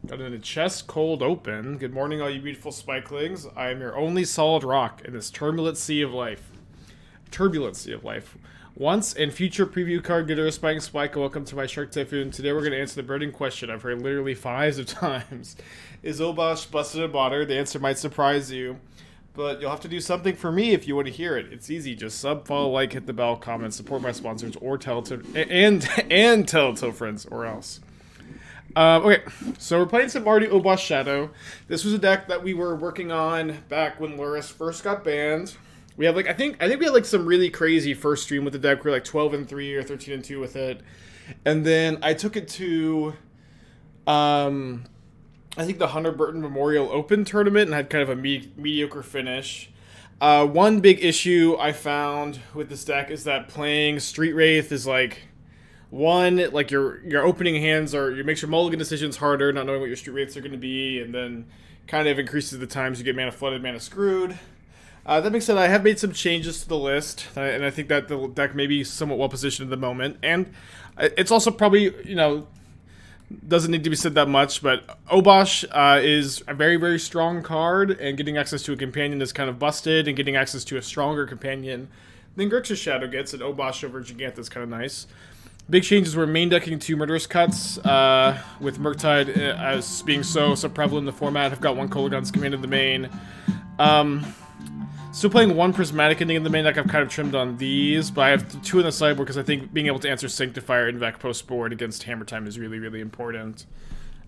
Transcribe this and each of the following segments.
Got in a chest cold open. Good morning, all you beautiful spikelings. I am your only solid rock in this turbulent sea of life. Turbulent sea of life. Once and future preview card getter Spike Spike, welcome to my Shark Typhoon. Today we're going to answer the burning question I've heard literally fives of times. Is Obosh busted in water? The answer might surprise you, but you'll have to do something for me if you want to hear it. It's easy. Just sub, follow, like, hit the bell, comment, support my sponsors, or tell to and tell to friends, or else. Okay, so we're playing some Mardu Obosh Shadow. This was a deck that we were working on back when Luris first got banned. We have I think we had like some really crazy first stream with the deck. We were like 12-3 or 13-2 with it, and then I took it to, I think the Hunter Burton Memorial Open tournament and had kind of a mediocre finish. One big issue I found with this deck is that playing Street Wraith is like, one, like your opening hands it makes your mulligan decisions harder, not knowing what your Street Wraiths are going to be, and then kind of increases the times you get mana flooded, mana screwed. That being said, I have made some changes to the list, and I think that the deck may be somewhat well positioned at the moment, and it's also probably, doesn't need to be said that much, but Obosh is a very, very strong card, and getting access to a companion is kind of busted, and getting access to a stronger companion than Grixis Shadow gets, and Obosh over Giganta is kind of nice. Big changes were main decking 2 Murderous Cuts, with Murktide as being so prevalent in the format. I've got 1 Kolaghan's command in the main. Still playing 1 Prismatic Ending in the main deck. I've kind of trimmed on these, but I have 2 in the sideboard because I think being able to answer Sanctifier and Vec post board against Hammer Time is really, really important.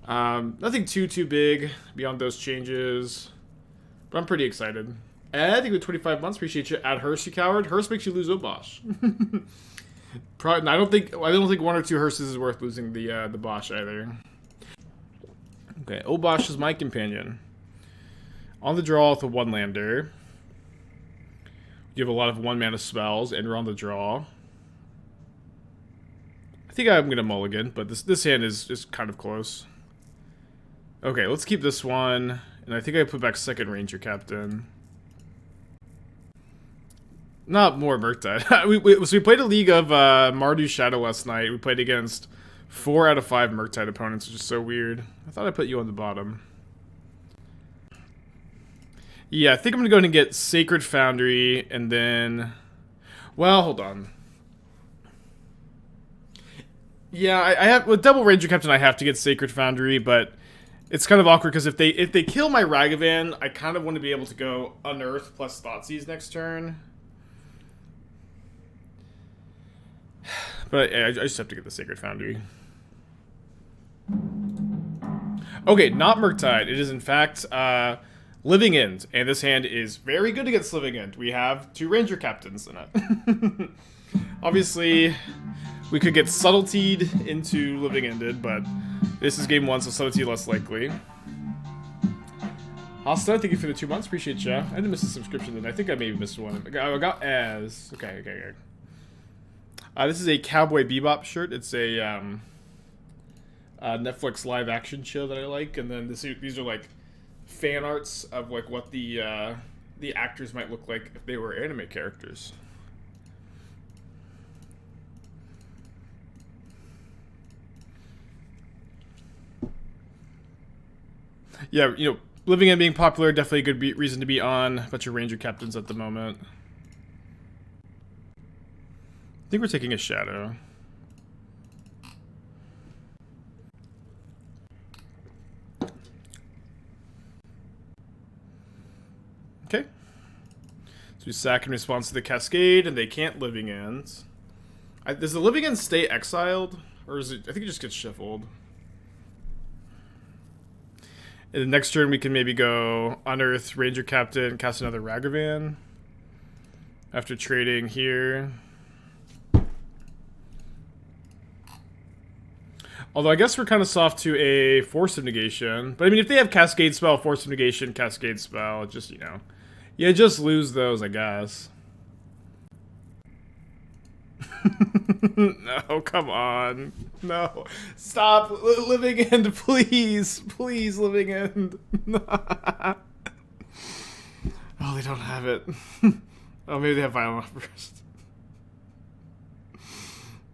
Nothing too big beyond those changes, but I'm pretty excited. Ed, thank you for 25 months. Appreciate you. At Hearst, you coward. Hearst makes you lose Obosh. I don't think 1 or 2 Hearses is worth losing the Bosch either. Okay, Obosh is my companion. On the draw with a 1-lander. You have a lot of 1-mana spells, and we're on the draw. I think I'm gonna mulligan, but this hand is just kind of close. Okay, let's keep this one, and I think I put back second Ranger-Captain. Not more Murktide. So we played a league of Mardu Shadow last night. We played against 4 out of 5 Murktide opponents, which is so weird. I thought I put you on the bottom. Yeah, I think I'm going to go ahead and get Sacred Foundry, and then... Well, hold on. Yeah, I have... With double Ranger-Captain, I have to get Sacred Foundry, but... It's kind of awkward, because if they kill my Ragavan, I kind of want to be able to go Unearth plus Thoughtseize next turn. But I just have to get the Sacred Foundry. Okay, not Murktide. It is, in fact, Living End. And this hand is very good against Living End. We have 2 Ranger Captains in it. Obviously, we could get Subtletied into Living Ended, but this is game 1, so Subtlety less likely. Hosta, thank you for the 2 months. Appreciate you. I didn't miss a subscription then. I think I maybe missed one. I got as... Okay. This is a Cowboy Bebop shirt. It's a Netflix live action show that I like, and then these are like fan arts of like what the actors might look like if they were anime characters. Yeah, Living and being popular, definitely a good reason to be on a bunch of Ranger Captains at the moment. I think we're taking a Shadow. Okay. So we sack in response to the Cascade, and they can't Living Ends. Does the Living End stay exiled? Or is it... I think it just gets shuffled. And the next turn we can maybe go Unearth, Ranger Captain, cast another Ragavan. After trading here. Although I guess we're kind of soft to a Force of Negation. But I mean, if they have Cascade Spell, Force of Negation, Cascade Spell, just, you just lose those, I guess. No, come on. No. Stop. Living End, please. Please, Living End. Oh, they don't have it. Oh, maybe they have Violent Outburst.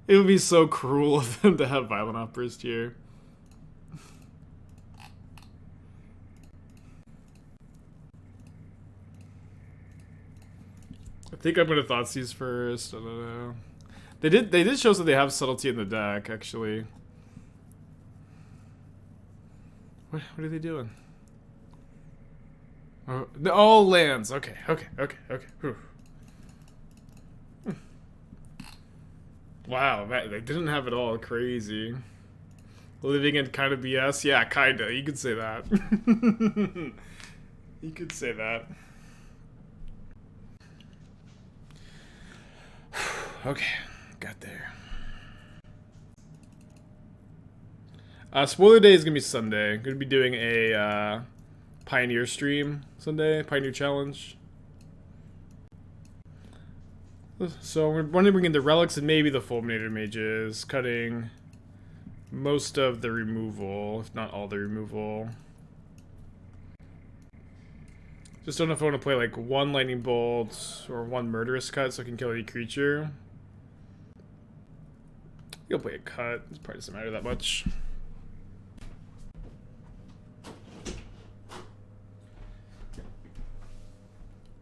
It would be so cruel of them to have Violent Outburst here. I think I'm gonna Thoughtseize first. I don't know. They did show that they have subtlety in the deck, actually. What are they doing? Oh, all lands. Okay. Whew. Wow, they didn't have it all. Crazy. Living in kind of BS? Yeah, kinda. You could say that. You could say that. Okay, got there. Spoiler day is gonna be Sunday. Gonna be doing a Pioneer stream Sunday, Pioneer challenge. So we're going to bring in the relics and maybe the Fulminator Mages, cutting most of the removal, if not all the removal. Just don't know if I want to play like one Lightning Bolt or one Murderous Cut so I can kill any creature. You'll play a cut. It probably doesn't matter that much.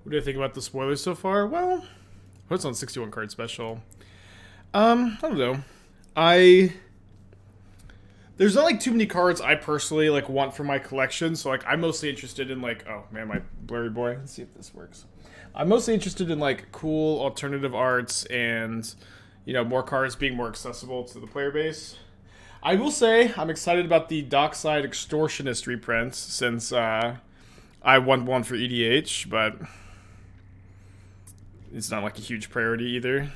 What do I think about the spoilers so far? Well, it's on 61 card special. I don't know. There's not like too many cards I personally like want for my collection, so like I'm mostly interested in like, oh man, my blurry boy. Let's see if this works. I'm mostly interested in like cool alternative arts and, you know, more cards being more accessible to the player base. I will say I'm excited about the Dockside Extortionist reprints since I want one for EDH, but it's not like a huge priority either.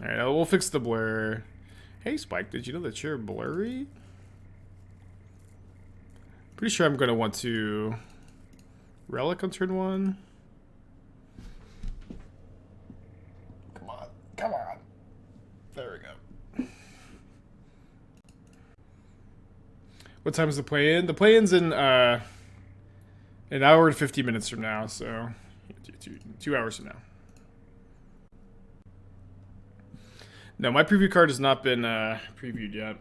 Alright, we'll fix the blur. Hey Spike, did you know that you're blurry? Pretty sure I'm going to want to Relic on turn 1. Come on. There we go. What time is the play-in? The play-in's in an hour and 50 minutes from now, so 2 hours from now. No, my preview card has not been previewed yet.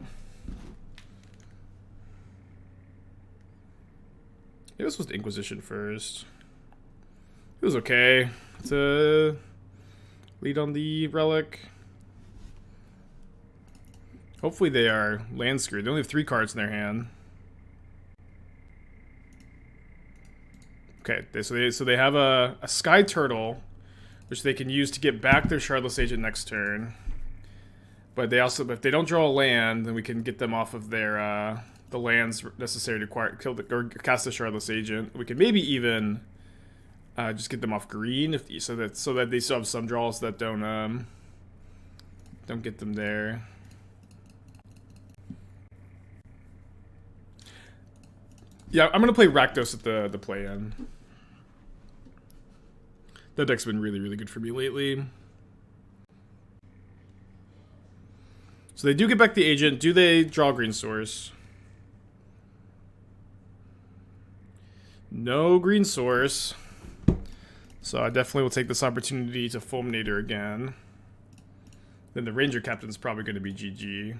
Maybe this was the Inquisition first. It was okay to lead on the Relic. Hopefully they are land screwed. They only have 3 cards in their hand. Okay, so they have a Sky Turtle, which they can use to get back their Shardless Agent next turn. But they also, if they don't draw a land, then we can get them off of their the lands necessary to kill or cast the Shardless Agent. We can maybe even just get them off green, so that they still have some draws that don't get them there. Yeah, I'm gonna play Rakdos at the play-in. That deck's been really, really good for me lately. So they do get back the agent. Do they draw green source? No green source. So I definitely will take this opportunity to Fulminator again. Then the Ranger-Captain's probably going to be GG.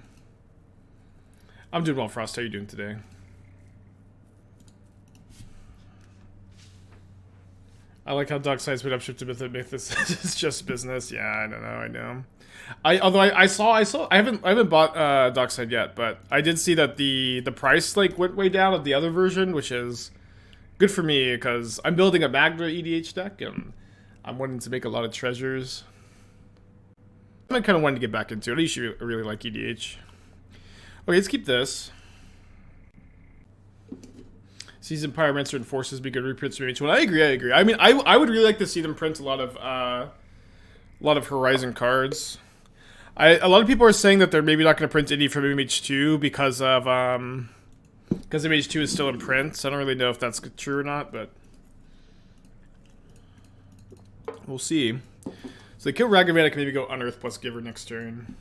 I'm doing well, Frost. How are you doing today? I like how Dockside's been upshifted with Mythos. It's just business. Yeah, I don't know. I know. Although I haven't bought Dockside yet, but I did see that the price like went way down of the other version, which is good for me because I'm building a Magna EDH deck and I'm wanting to make a lot of treasures. I kind of wanted to get back into it. I usually really like EDH. Okay, let's keep this. Seasoned Pyromancer and Forces be good reprints from each one. I agree. I mean, I would really like to see them print a lot of Horizon cards. A lot of people are saying that they're maybe not going to print any from MH2 because MH2 is still in print. So I don't really know if that's true or not, but we'll see. So they kill Ragavan, I can maybe go Unearth plus Giver next turn.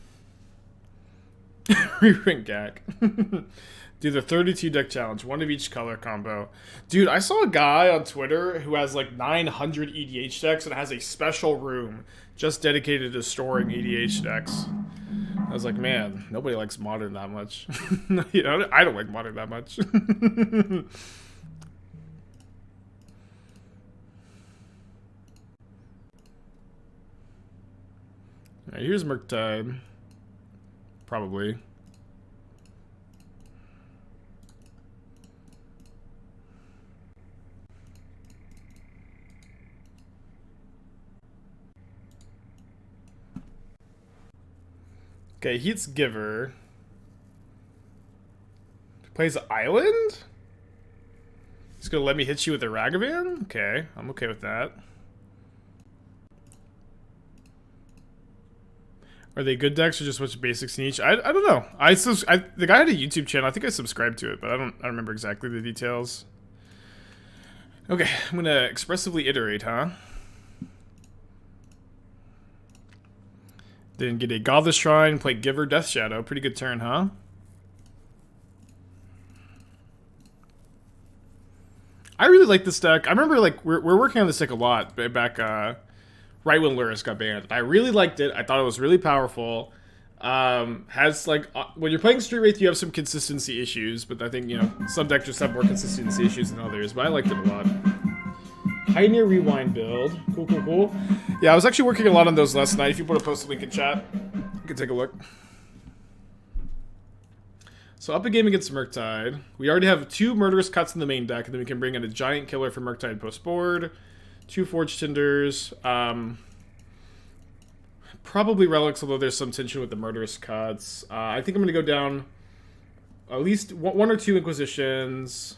Reprint Gak. Do the 32 deck challenge, one of each color combo. Dude, I saw a guy on Twitter who has like 900 EDH decks and has a special room just dedicated to storing EDH decks. I was like, man, nobody likes Modern that much. You know, I don't like Modern that much. Alright, here's Murktide. Probably. Okay, he hits Giver. Plays Island? He's gonna let me hit you with a Ragavan? Okay, I'm okay with that. Are they good decks or just a bunch of basics in each? I don't know. The guy had a YouTube channel. I think I subscribed to it, but I don't remember exactly the details. Okay, I'm gonna expressively iterate, huh? Then get a Godless Shrine, play Giver, Death Shadow. Pretty good turn, huh? I really like this deck. I remember, like, we're working on this deck a lot back right when Luris got banned. I really liked it. I thought it was really powerful. Has, like, when you're playing Street Wraith, you have some consistency issues, but I think, you know, some decks just have more consistency issues than others, but I liked it a lot. Pioneer Rewind build. Cool, cool, cool. Yeah, I was actually working a lot on those last night. If you put a post link in chat, you can take a look. So up a game against Murktide. We already have 2 Murderous Cuts in the main deck, and then we can bring in a Giant Killer for Murktide post board. 2 Forge-Tenders. Probably Relics, although there's some tension with the Murderous Cuts. I think I'm going to go down at least 1 or 2 Inquisitions.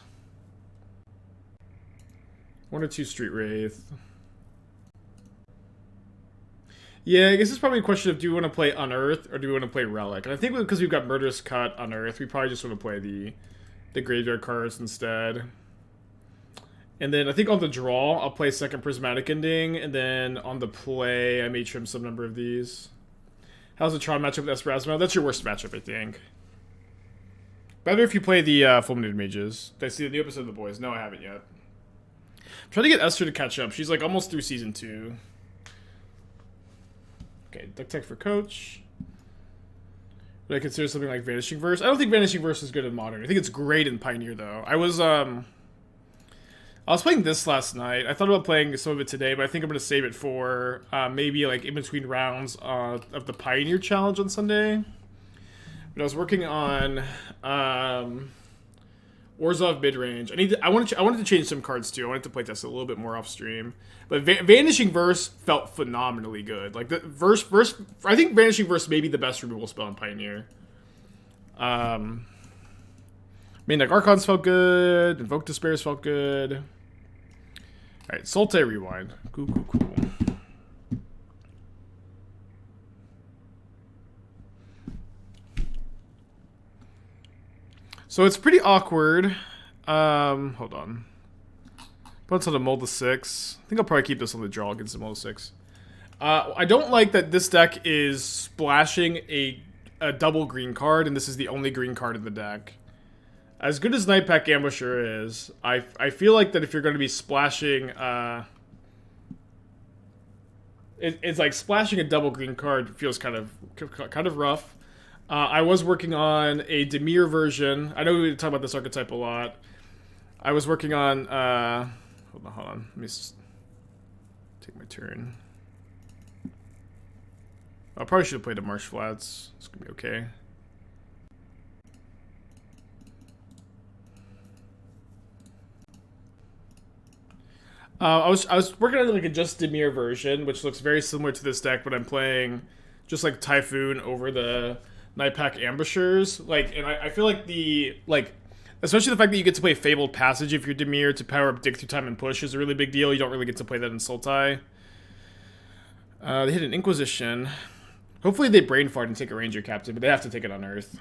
1 or 2 Street Wraith. Yeah, I guess it's probably a question of do we want to play Unearth or do we want to play Relic? And I think because we've got Murderous Cut, Unearth, we probably just want to play the graveyard cards instead. And then I think on the draw, I'll play second Prismatic Ending, and then on the play, I may trim some number of these. How's the Tron matchup with Esperasmo? That's your worst matchup, I think. Better if you play the Fulminator Mages. Did I see the new episode of The Boys? No, I haven't yet. I'm trying to get Esther to catch up. She's like almost through season 2. Okay, Duck Tech for Coach. Would I consider something like Vanishing Verse? I don't think Vanishing Verse is good in Modern. I think it's great in Pioneer, though. I was playing this last night. I thought about playing some of it today, but I think I'm going to save it for maybe like in between rounds of the Pioneer Challenge on Sunday. But I was working on Orzhov midrange. I wanted to change some cards too. I wanted to play test a little bit more off stream. But Vanishing Verse felt phenomenally good. Like the verse. I think Vanishing Verse may be the best removal spell in Pioneer. Main deck Archons felt good. Invoke Despairs felt good. All right, Sultai Rewind. Cool. So it's pretty awkward. Hold on. Puts on a Mold of 6. I think I'll probably keep this on the draw against the Mold of 6. I don't like that this deck is splashing a double green card, and this is the only green card in the deck. As good as Nightpack Ambusher is, I feel like that if you're going to be splashing... it's like splashing a double green card feels kind of rough. I was working on a Dimir version. I know we talk about this archetype a lot. I was working on... hold on. Let me just take my turn. I probably should have played a Marsh Flats. It's going to be okay. I was working on like a just Dimir version, which looks very similar to this deck, but I'm playing just like Typhoon over the Nightpack Ambushers. Like, and I feel like especially the fact that you get to play Fabled Passage if you're Dimir to power up Dig Through Time and Push is a really big deal. You don't really get to play that in Sultai. They hit an Inquisition. Hopefully they brain fart and take a Ranger-Captain, but they have to take it on Earth.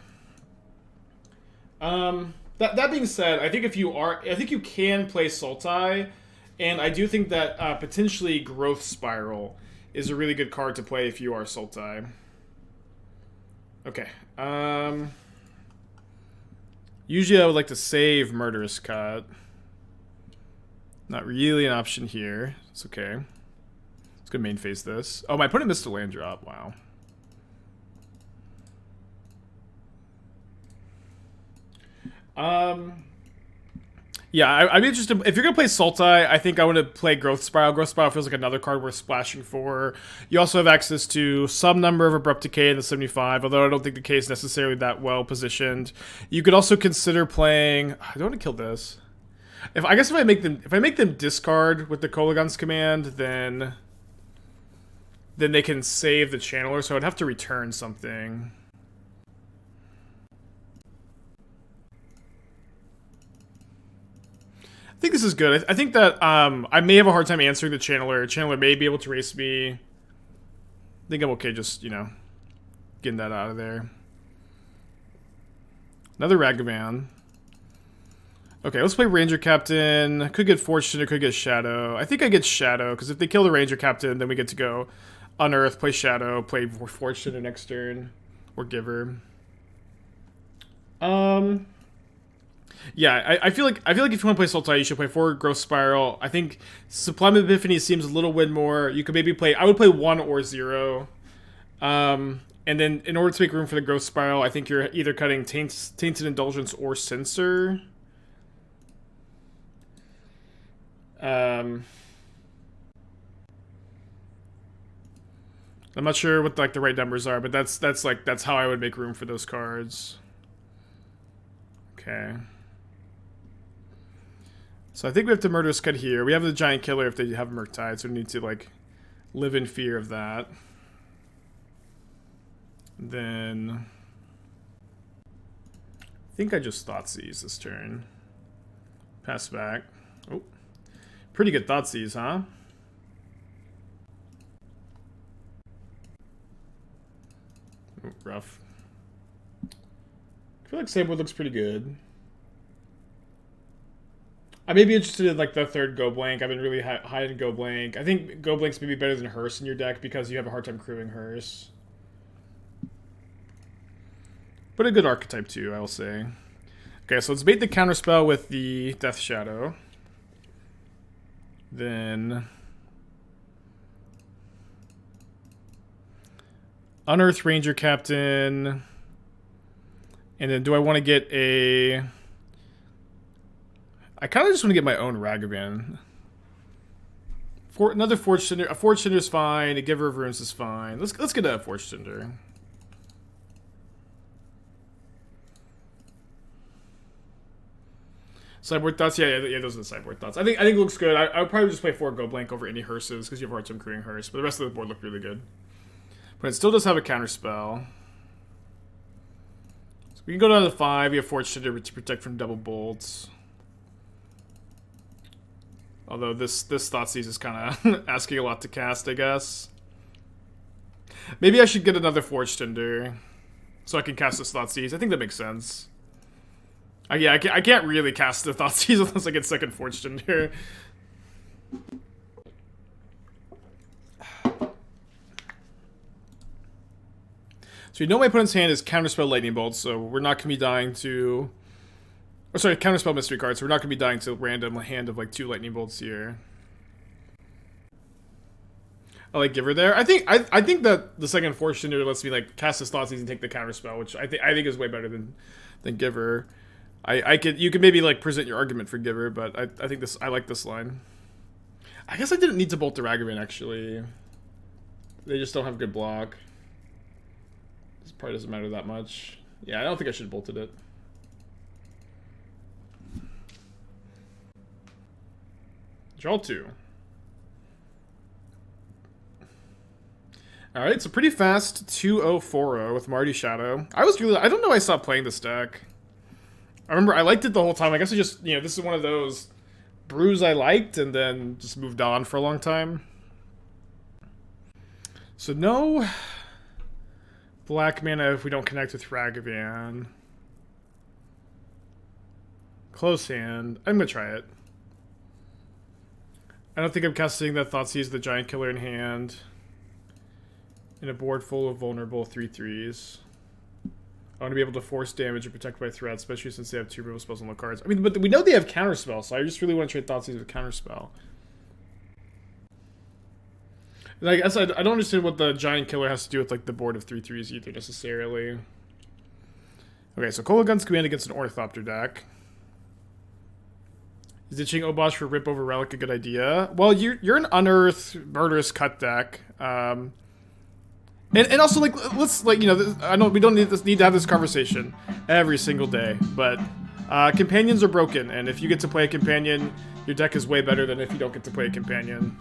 That being said, I think you can play Sultai, and I do think that potentially Growth Spiral is a really good card to play if you are Sultai. Okay. Usually I would like to save Murderous Cut. Not really an option here. It's okay. Let's go main phase this. Oh, my opponent missed a land drop. Wow. Yeah, I'd be interested. If you're going to play Sultai, I think I want to play Growth Spiral. Growth Spiral feels like another card worth splashing for. You also have access to some number of Abrupt Decay in the 75, although I don't think Decay is necessarily that well positioned. You could also consider playing... I don't want to kill this. If I make them discard with the Kolaghan's command, then they can save the Channeler, so I'd have to return something. I think this is good. I think that I may have a hard time answering the Channeler. Channeler may be able to race me. I think I'm okay just, you know, getting that out of there. Another Ragavan. Okay, let's play Ranger-Captain. Could get Fortune or could get Shadow. I think I get Shadow, because if they kill the Ranger-Captain, then we get to go Unearth, play Shadow, play Fortune the next turn. Or Giver. Yeah, I feel like if you want to play Sultai, you should play 4 Growth Spiral. I think Sublime Epiphany seems a little win more. You could maybe play... I would play 1 or 0. And then in order to make room for the Growth Spiral, I think you're either cutting Tainted Indulgence or Censor. I'm not sure what like the right numbers are, but that's how I would make room for those cards. Okay. So I think we have to Murderous Cut here. We have the Giant Killer if they have Murktide, so we need to like live in fear of that. Then I think I just Thoughtseize this turn. Pass back. Oh. Pretty good Thoughtseize, huh? Oh, rough. I feel like Sideboard looks pretty good. I may be interested in like the third Go Blank. I've been really high in Go Blank. I think Go Blank's maybe better than Hearse in your deck because you have a hard time crewing Hearse. But a good archetype too, I will say. Okay, so let's bait the counterspell with the Death Shadow. Then Unearth Ranger-Captain. And then do I want to get a... I kind of just want to get my own Ragavan. Another Forge-Tender. A Forge-Tender is fine. A Giver of Runes is fine. Let's get a Forge-Tender. Sideboard Thoughts? Yeah, those are the Sideboard Thoughts. I think it looks good. I would probably just play 4 Go Blank over any Hearses because you have a hard time crewing Hearse. But the rest of the board look really good. But it still does have a counterspell. So we can go down to 5. You have Forge-Tender to protect from double bolts. Although this Thoughtseize is kind of asking a lot to cast, I guess. Maybe I should get another Forge-Tender so I can cast this Thoughtseize. I think that makes sense. Yeah, I can't really cast the Thoughtseize unless I get second Forge-Tender. So you know my opponent's hand is Counterspell Lightning Bolt, so we're not going to be dying to... Or sorry, Counterspell Mystery Card, so we're not going to be dying to a random hand of like 2 Lightning Bolts here. I like Giver there. I think that the second Fortune lets me like cast this Thoughtseize and take the Counterspell, which I think is way better than Giver. You could maybe like present your argument for Giver, but I think I like this line. I guess I didn't need to bolt the Ragavan actually. They just don't have good block. This probably doesn't matter that much. Yeah, I don't think I should have bolted it. Draw 2. Alright, it's a pretty fast 2-0-4-0 with Mardu Shadow. I don't know why I stopped playing this deck. I remember I liked it the whole time. I guess I just, this is one of those brews I liked and then just moved on for a long time. So no black mana if we don't connect with Ragavan. Close hand. I'm going to try it. I don't think I'm casting that Thoughtseize the Giant Killer in hand. In a board full of vulnerable 3/3s. I want to be able to force damage and protect my threat, especially since they have 2 removal spells on the cards. I mean, but we know they have Counterspell, so I just really want to trade Thoughtseize with Counterspell. And I guess I don't understand what the Giant Killer has to do with like the board of 3/3s either, necessarily. Okay, so Kolaghan's command against an Ornithopter deck. Is ditching Obosh for Rip over Relic a good idea? Well, you're an Unearth Murderous Cut deck. And also, like, let's, like, you know, I know we don't need to have this conversation every single day, but companions are broken, and if you get to play a companion, your deck is way better than if you don't get to play a companion.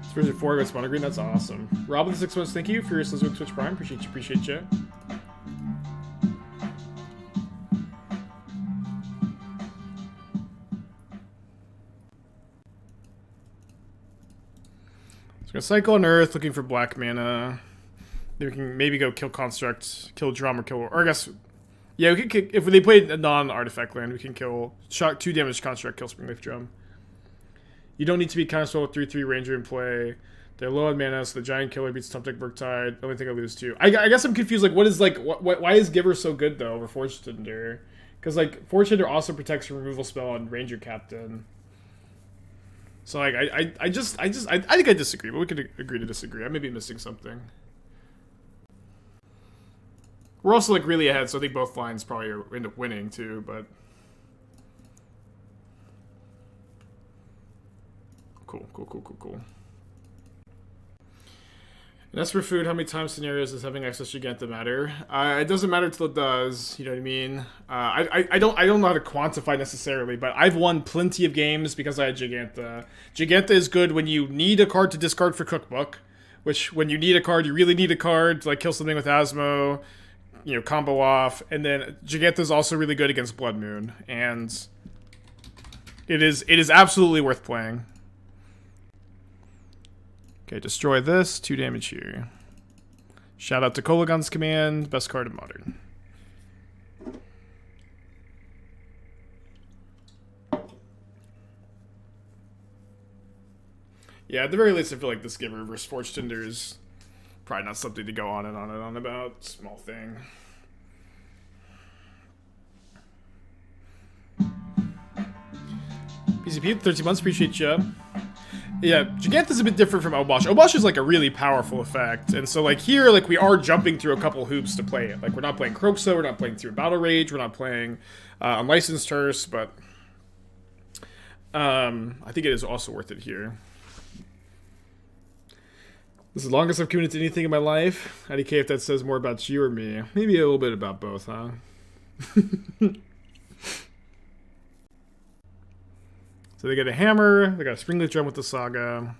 It's version 4 against Mono Green, that's awesome. Rob with the 6 months, thank you for your Slizzard Twitch Prime. Appreciate you. So gonna cycle on Earth, looking for black mana. Then we can maybe go kill Construct, kill Drum, or I guess, yeah, we can if they played a non-artifact land, we can kill shock 2 damage Construct, kill Springleaf Drum. You don't need to be counterspell with 3/3 Ranger in play. They're low on mana, so the Giant Killer beats Top Deck Verktide. The only thing I lose to, I guess I'm confused. Like, what is like why is Giver so good though over Forge-Tender? Because like Forge-Tender also protects your removal spell on Ranger-Captain. So like I think I disagree, but we could agree to disagree. I may be missing something. We're also like really ahead, so I think both lines probably end up winning too. But cool. And as for food, how many time scenarios does having access to Giganta matter? It doesn't matter till it does. You know what I mean? I don't know how to quantify necessarily, but I've won plenty of games because I had Giganta. Giganta is good when you need a card to discard for Cookbook, which when you need a card, you really need a card to like kill something with Asmo, you know, combo off, and then Giganta is also really good against Blood Moon, and it is absolutely worth playing. Okay, destroy this. 2 damage here. Shout out to Kolaghan's Command. Best card in Modern. Yeah, at the very least, I feel like this Giver versus Forge-Tender is probably not something to go on and on about. Small thing. PCP, 13 months. Appreciate you. Yeah, Giganta's a bit different from Obosh. Obosh is like a really powerful effect, and so like here, like we are jumping through a couple hoops to play it. Like we're not playing Kroxa, we're not playing through Battle Rage, we're not playing Unlicensed Hearse, but I think it is also worth it here. This is the longest I've committed to anything in my life. IDK, if that says more about you or me. Maybe a little bit about both, huh? So they get a hammer, they got a Springleaf Drum with the Saga.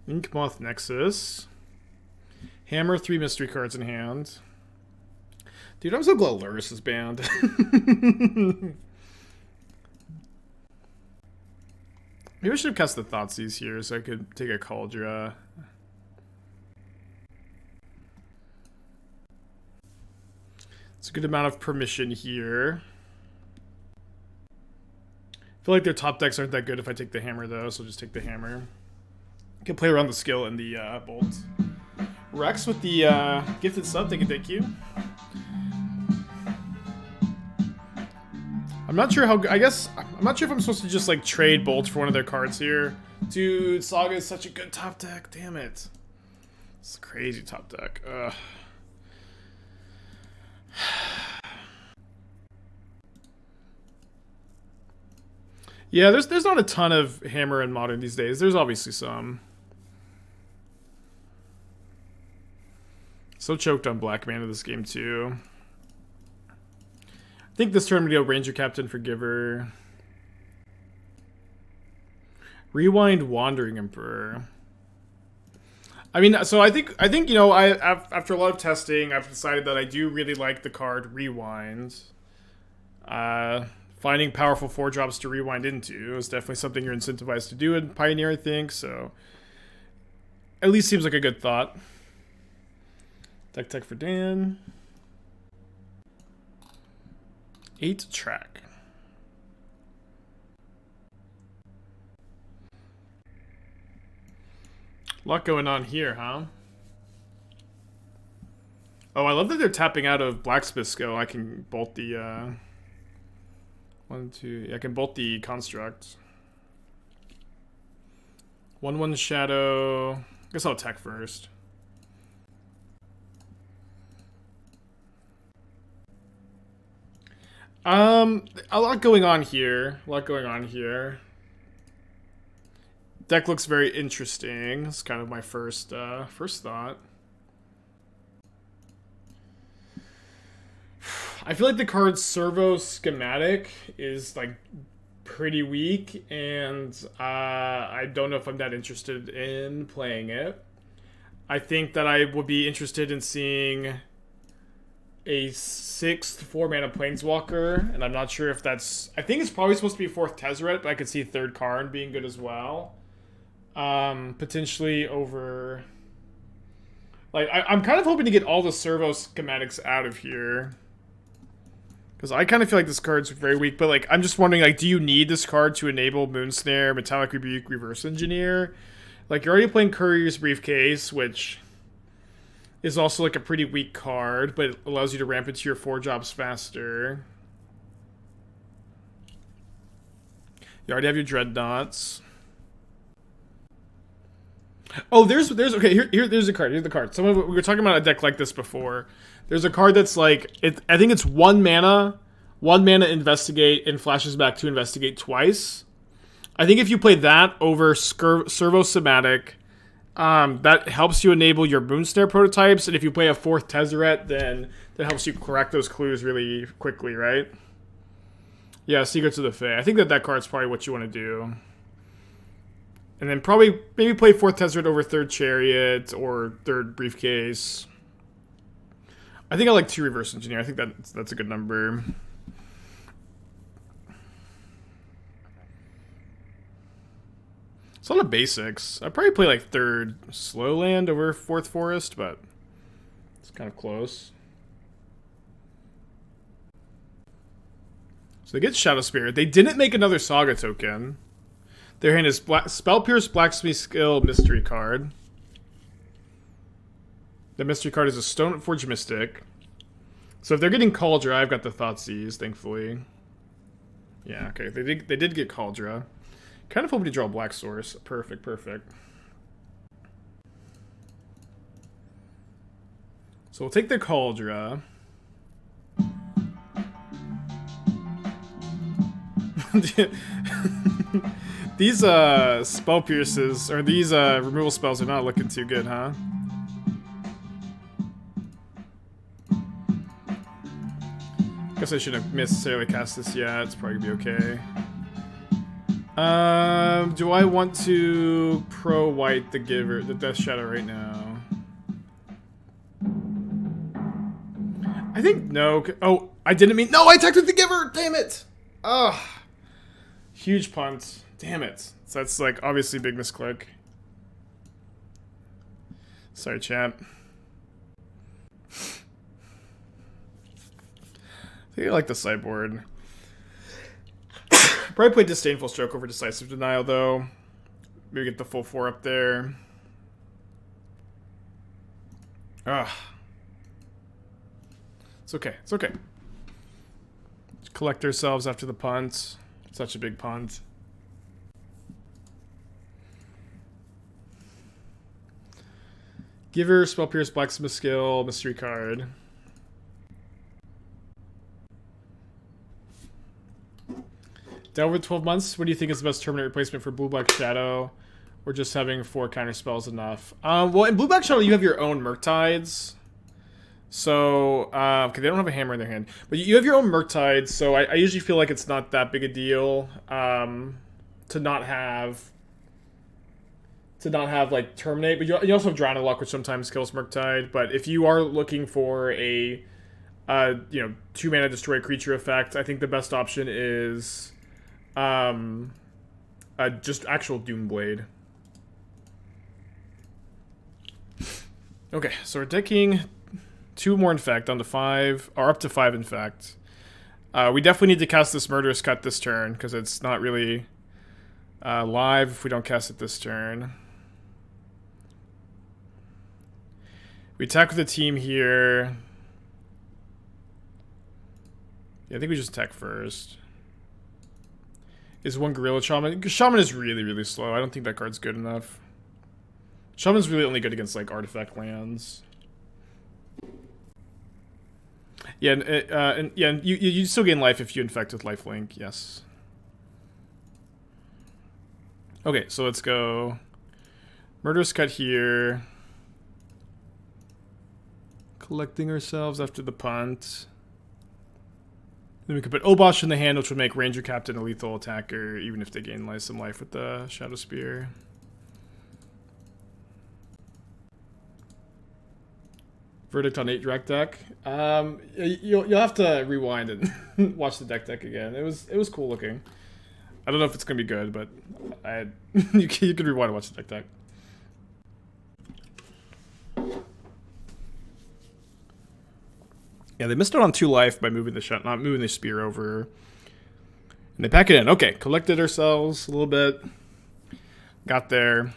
Inkmoth Nexus. Hammer, 3 mystery cards in hand. Dude, I'm so glad Luris is banned. Maybe I should have cast the Thoughtseize here so I could take a Cauldra. It's a good amount of permission here. I feel like their top decks aren't that good if I take the hammer though, so I'll just take the hammer. I can play around the skill and the bolt. Rex with the gifted sub, thank you. I'm not sure how, I'm not sure if I'm supposed to just like trade bolts for one of their cards here. Dude, Saga is such a good top deck, damn it. It's a crazy top deck, ugh. Yeah, there's not a ton of hammer in Modern these days. There's obviously some. So choked on black mana this game too. I think this turn I'm gonna go Ranger-Captain for Giver. Rewind Wandering Emperor. I mean, so I think you know, after a lot of testing, I've decided that I do really like the card Rewind. Finding powerful 4-drops to rewind into is definitely something you're incentivized to do in Pioneer, I think, so at least seems like a good thought. Deck tech for Dan. 8 track. A lot going on here, huh? Oh, I love that they're tapping out of Blacksmith's Skill. I can bolt the, 1, 2... I can bolt the Construct. 1/1 Shadow. I guess I'll attack first. A lot going on here. A lot going on here. Deck looks very interesting. It's kind of my first thought. I feel like the card Servo Schematic is like pretty weak, and I don't know if I'm that interested in playing it. I think that I would be interested in seeing a 6th 4-mana Planeswalker, and I'm not sure if that's... I think it's probably supposed to be 4th Tezzeret, but I could see 3rd Karn being good as well. Potentially over... Like, I'm kind of hoping to get all the Servo Schematics out of here. Because I kind of feel like this card's very weak, but like, I'm just wondering, like, do you need this card to enable Moonsnare, Metallic Rebuke, Reverse Engineer? Like, you're already playing Courier's Briefcase, which is also like a pretty weak card, but it allows you to ramp into your 4 jobs faster. You already have your Dreadnoughts. Oh, there's okay, there's a card. Here's the card. We were talking about a deck like this before. There's a card that's like, I think it's 1 mana Investigate, and flashes back to Investigate twice. I think if you play that over Servo Schematic, that helps you enable your Moonsnare prototypes, and if you play a 4th Tezzeret, then that helps you crack those clues really quickly, right? Yeah, Secrets of the Fae. I think that card's probably what you want to do. And then probably maybe play 4th Tezzeret over 3rd Chariot or 3rd Briefcase. I think I like 2 Reverse Engineer. I think that's a good number. It's a lot of basics. I'd probably play like 3rd Slowland over 4th Forest, but it's kind of close. So they get Shadow Spirit. They didn't make another Saga token. Their hand is Spell Pierce, Blacksmith Skill, Mystery card. The Mystery card is a Stoneforge Mystic. So if they're getting Kaldra, I've got the Thoughtseize, thankfully. Yeah, okay. They did get Kaldra. Kind of hoping to draw Black Source. Perfect. So we'll take the Kaldra. These spell pierces, or these removal spells are not looking too good, huh? Guess I shouldn't have necessarily cast this yet. It's probably gonna be okay. Do I want to pro-white the Giver, the Death Shadow right now? I think no. Oh, I didn't mean... No, I attacked with the Giver! Damn it! Ugh. Huge punt. Damn it. So that's, like, obviously big misclick. Sorry, chat. I think I like the sideboard. Probably play Disdainful Stroke over Decisive Denial, though. Maybe get the full 4 up there. Ugh. It's okay. It's okay. Just collect ourselves after the punt. Such a big punt. Giver, Spell Pierce, Blacksmith Skill, Mystery card. Down over 12 months, what do you think is the best permanent replacement for Blue-Black Shadow? Or just having 4 counter spells enough? Well, in Blue-Black Shadow, you have your own Murktides. So, okay, they don't have a hammer in their hand. But you have your own Murktides, so I usually feel like it's not that big a deal to not have like Terminate. But you also have Drown in Luck, which sometimes kills Murktide. But if you are looking for a 2-mana destroy a creature effect, I think the best option is just actual Doomblade. Okay, so we're decking 2 more Infect down to 5, or up to 5 Infect. We definitely need to cast this Murderous Cut this turn, because it's not really live if we don't cast it this turn. We attack with the team here. Yeah, I think we just attack first. Is 1 Gorilla Shaman? Shaman is really, really slow. I don't think that card's good enough. Shaman's really only good against, like, artifact lands. Yeah, and you still gain life if you infect with lifelink. Yes. Okay, so let's go. Murderous Cut here. Collecting ourselves after the punt. Then we could put Obosh in the hand, which would make Ranger-Captain a lethal attacker, even if they gain some life with the Shadow Spear. Verdict on 8 direct deck. You'll have to rewind and watch the deck again. It was cool looking. I don't know if it's gonna be good, but you can rewind and watch the deck. Yeah, they missed out on 2 life by moving not moving the spear over. And they pack it in. Okay, collected ourselves a little bit. Got there.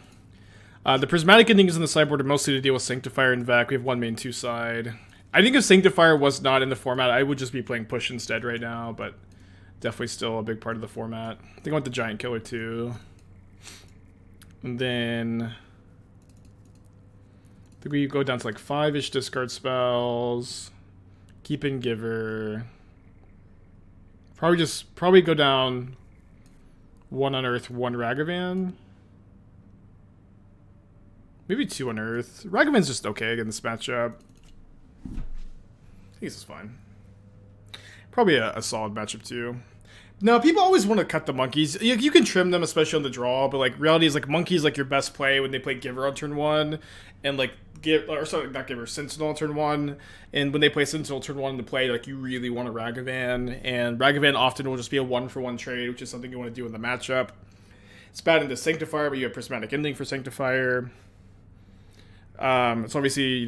The Prismatic Endings in the sideboard are mostly to deal with Sanctifier and Vec. We have 1 main, 2 side. I think if Sanctifier was not in the format, I would just be playing Push instead right now, but definitely still a big part of the format. I think I want the Giant Killer too. And then I think we go down to like 5-ish discard spells. Keep in Giver. Probably go down 1 Unearth, 1 Ragavan. Maybe 2 Unearth. Ragavan's just okay against this matchup. I think this is fine. Probably a solid matchup too. No, people always want to cut the monkeys. You can trim them, especially on the draw, but like reality is like monkey's like your best play when they play Giver on turn 1, and like not Giver, Sentinel on turn 1, and when they play Sentinel turn 1 into play, like you really want a Ragavan, and Ragavan often will just be a 1-for-1 trade, which is something you want to do in the matchup. It's bad into Sanctifier, but you have Prismatic Ending for Sanctifier. It's obviously,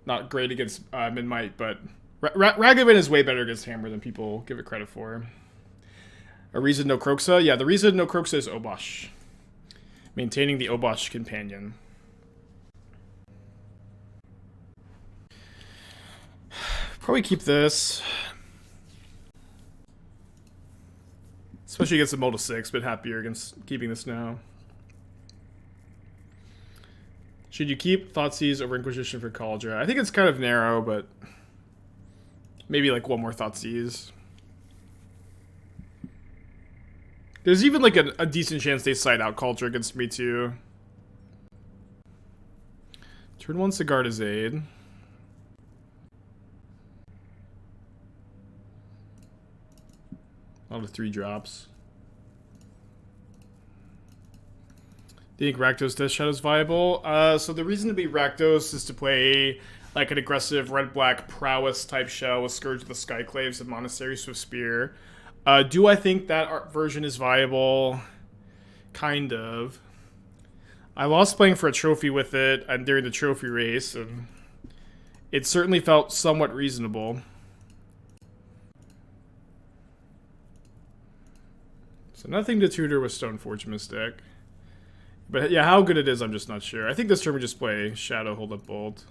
not great against Mid-Might, but Ragavan is way better against Hammer than people give it credit for. A reason no Kroxa? Yeah, the reason no Kroxa is Obosh. Maintaining the Obosh companion. Probably keep this. Especially against a Mold of 6, but happier against keeping this now. Should you keep Thoughtseize over Inquisition for Kaldra? I think it's kind of narrow, but maybe like 1 more Thoughtseize. There's even like a decent chance they side out Kaldra against me too. Turn 1 Sigarda's Aid. All the 3 drops. Do you think Rakdos Death Shadow is viable? So the reason to be Rakdos is to play like an aggressive red-black prowess type shell with Scourge of the Skyclaves and Monastery Swift Spear. Do I think that version is viable? Kind of. I lost playing for a trophy with it and during the trophy race, and it certainly felt somewhat reasonable. So nothing to tutor with Stoneforge Mystic. But yeah, how good it is, I'm just not sure. I think this turn we just play Shadow, Hold Up Bolt.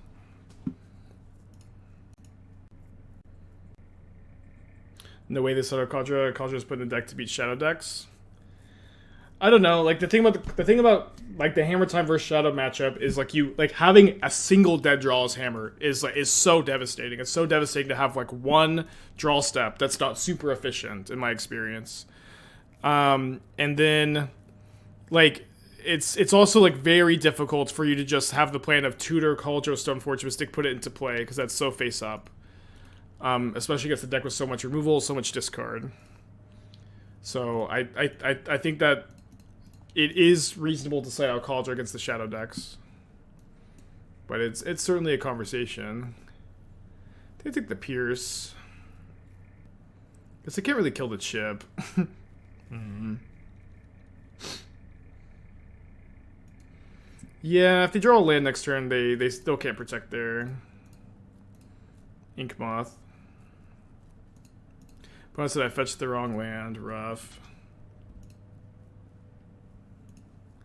No way they set up Kaldra. Kaldra's put in the deck to beat Shadow decks. I don't know. Like the thing about like the Hammer Time versus Shadow matchup is like having a single dead draw as Hammer is so devastating. It's so devastating to have like 1 draw step that's not super efficient in my experience. And then like it's also like very difficult for you to just have the plan of tutor Kaldra Stoneforge Mystic, put it into play because that's so face up. Especially against the deck with so much removal, so much discard. So I think that it is reasonable to say out Kaldra against the Shadow decks. But it's certainly a conversation. I think the Pierce. Because they can't really kill the chip. Yeah, if they draw a land next turn, they still can't protect their Ink Moth. But I said I fetched the wrong land. Rough.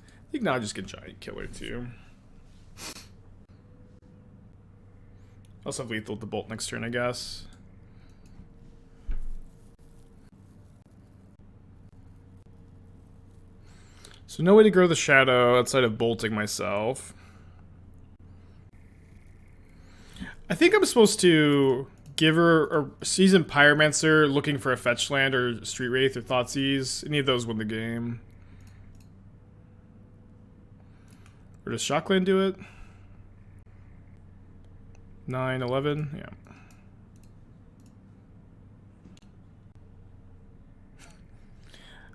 I think now I just get Giant Killer too. Also have lethal with the Bolt next turn, I guess. So no way to grow the Shadow outside of bolting myself. I think I'm supposed to Giver or Seasoned Pyromancer looking for a fetch land or Street Wraith or Thoughtseize. Any of those win the game. Or does Shockland do it? 9, 11, yeah.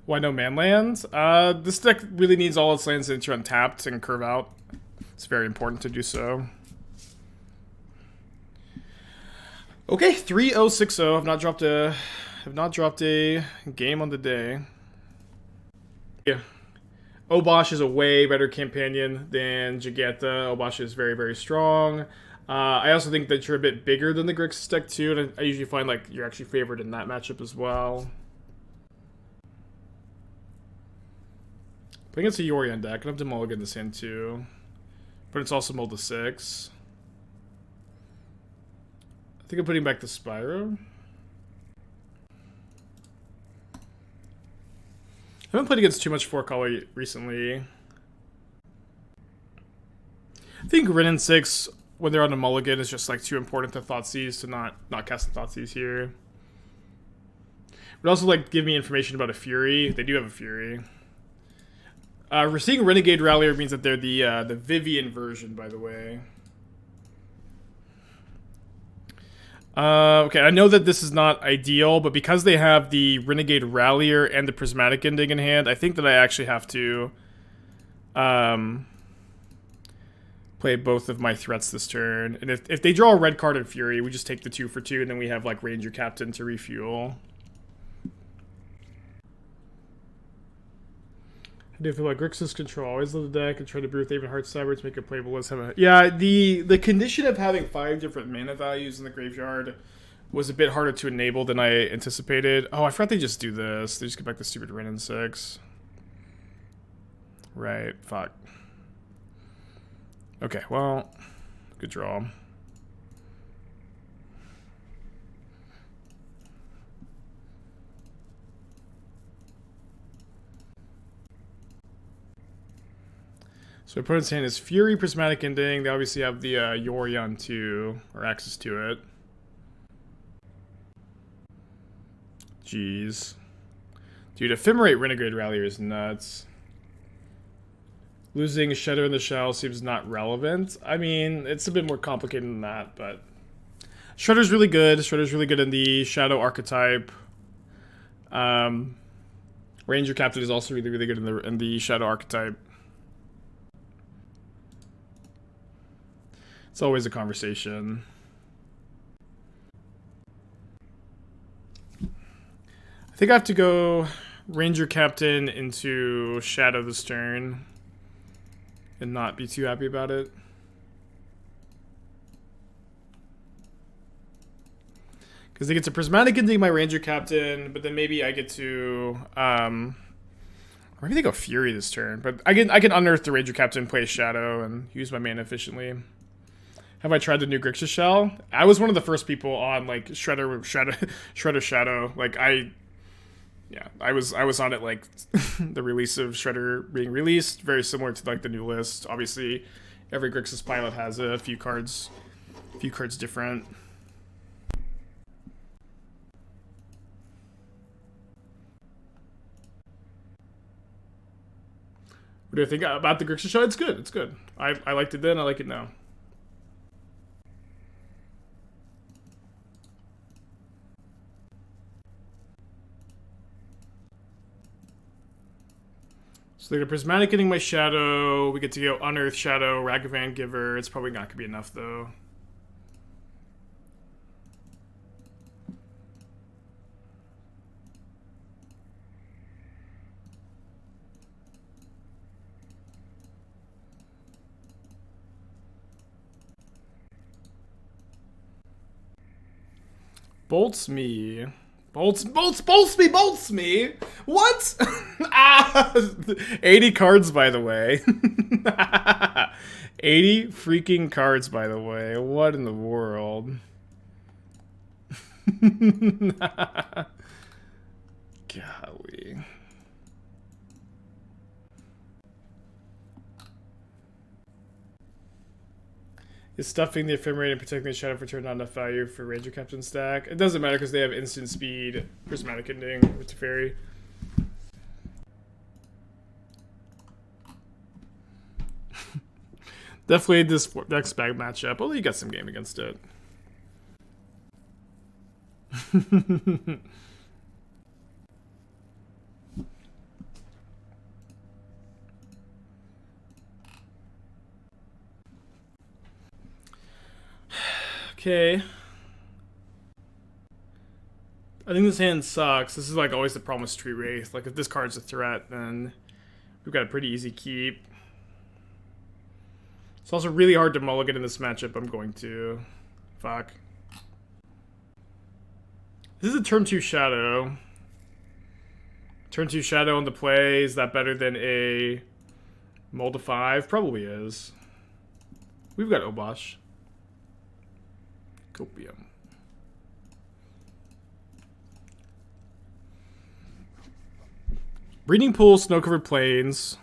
Why no man lands? This deck really needs all its lands to untapped and curve out. It's very important to do so. Okay, 3060. Have not dropped a game on the day. Yeah. Obosh is a way better companion than Jagetta. Obosh is very, very strong. I also think that you're a bit bigger than the Grixis deck too, and I usually find like you're actually favored in that matchup as well. Playing against a Yorion deck, I have to mulligan this hand too. But it's also mulled to 6. I think I'm putting back the Spyro. I haven't played against too much 4-color recently. I think Rin 6, when they're on a mulligan, is just like too important to Thoughtseize to not cast the Thoughtseize here. But also like give me information about a Fury. They do have a Fury. We're seeing Renegade Rallier means that they're the Vivian version, by the way. Okay, I know that this is not ideal, but because they have the Renegade Rallier and the Prismatic Ending in hand, I think that I actually have to play both of my threats this turn. And if they draw a red card in Fury, we just take the 2 for 2, and then we have like Ranger-Captain to refuel. How do you feel about Grixis control? Always love the deck and try to brew with even Heart Cyber to make it playable as him. Yeah, the condition of having 5 different mana values in the graveyard was a bit harder to enable than I anticipated. Oh, I forgot they just do this. They just get back the stupid Rin 6. Right, fuck. Okay, well, good draw. So opponent's hand is Fury, Prismatic Ending. They obviously have the Yorion too, or access to it. Jeez. Dude, Ephemerate Renegade Rallier is nuts. Losing Shadow in the Shell seems not relevant. I mean, it's a bit more complicated than that, but... Shredder's really good. Shredder's really good in the Shadow archetype. Ranger-Captain is also really, really good in the Shadow archetype. It's always a conversation. I think I have to go Ranger-Captain into Shadow this turn and not be too happy about it. Because they get to Prismatic Ending my Ranger-Captain, but then maybe I get to... maybe they go Fury this turn, but I can unearth the Ranger-Captain, play Shadow, and use my mana efficiently. Have I tried the new Grixis Shell? I was one of the first people on like Shredder Shadow. Like I was on it like the release of Shredder being released, very similar to like the new list. Obviously, every Grixis pilot has a few cards different. What do you think about the Grixis Shell? It's good. It's good. I liked it then. I like it now. So they're Prismatic Ending my Shadow. We get to go Unearth Shadow, Ragavan Giver. It's probably not going to be enough, though. Bolts me. Bolts me! What? 80 cards, by the way. 80 freaking cards, by the way. What in the world? Golly. Is stuffing the ephemerate and protecting the shadow for turn not enough value for Ranger-Captain stack? It doesn't matter because they have instant speed, Prismatic Ending with Teferi. Definitely this next bag matchup, although you got some game against it. Okay. I think this hand sucks. This is like always the problem with Street Wraith. Like if this card's a threat, then we've got a pretty easy keep. It's also really hard to mulligan in this matchup. I'm going to. Fuck. This is a turn 2 shadow. Turn 2 shadow on the play. Is that better than a mold to 5? Probably is. We've got Obosh. Copium. Breeding Pool, Snow-Covered Plains.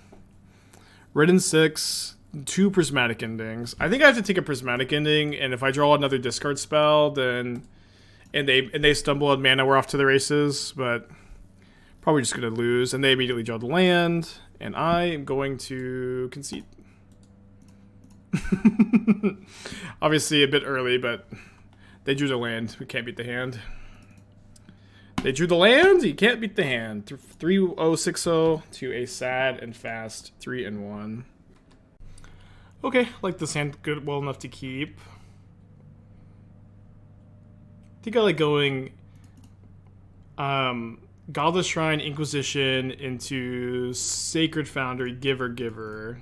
Red and 6. 2 Prismatic Endings. I think I have to take a Prismatic Ending, and if I draw another discard spell, then and they stumble on mana, we're off to the races. But probably just gonna lose, and they immediately draw the land, and I am going to concede. Obviously a bit early, but they drew the land. We can't beat the hand. They drew the land. You can't beat the hand. 3-0-6-0 to a sad and fast 3-1. Okay, like this hand good, well enough to keep. I think I like going Godless Shrine, Inquisition into Sacred Foundry, Giver.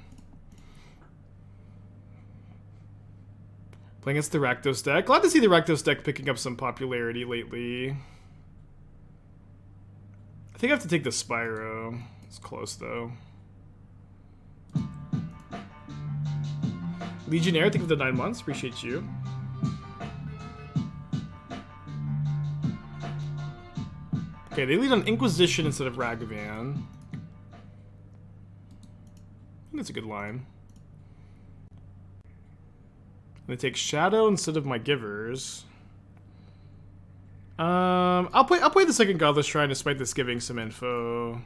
Playing against the Rakdos deck. Glad to see the Rakdos deck picking up some popularity lately. I think I have to take the Spyro. It's close though. Legionnaire, thank you for the 9 months. Appreciate you. Okay, they lead on Inquisition instead of Ragavan. I think that's a good line. They take Shadow instead of my Givers. I'll play the second Godless Shrine despite this giving some info.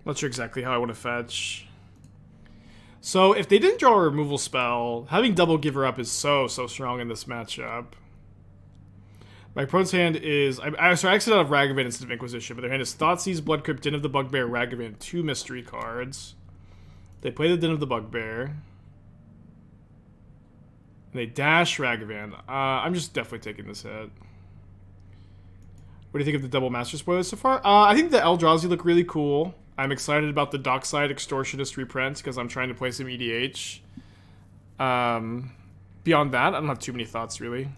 Not sure exactly how I want to fetch. So if they didn't draw a removal spell, having double Giver up is so strong in this matchup. My opponent's hand is... So I exited out of Ragavan instead of Inquisition, but their hand is Thoughtseize, Blood Crypt, Den of the Bugbear, Ragavan, 2 mystery cards. They play the Den of the Bugbear. And they dash Ragavan. I'm just definitely taking this hit. What do you think of the double Master Spoilers so far? I think the Eldrazi look really cool. I'm excited about the Dockside Extortionist reprint because I'm trying to play some EDH. Beyond that, I don't have too many thoughts, really.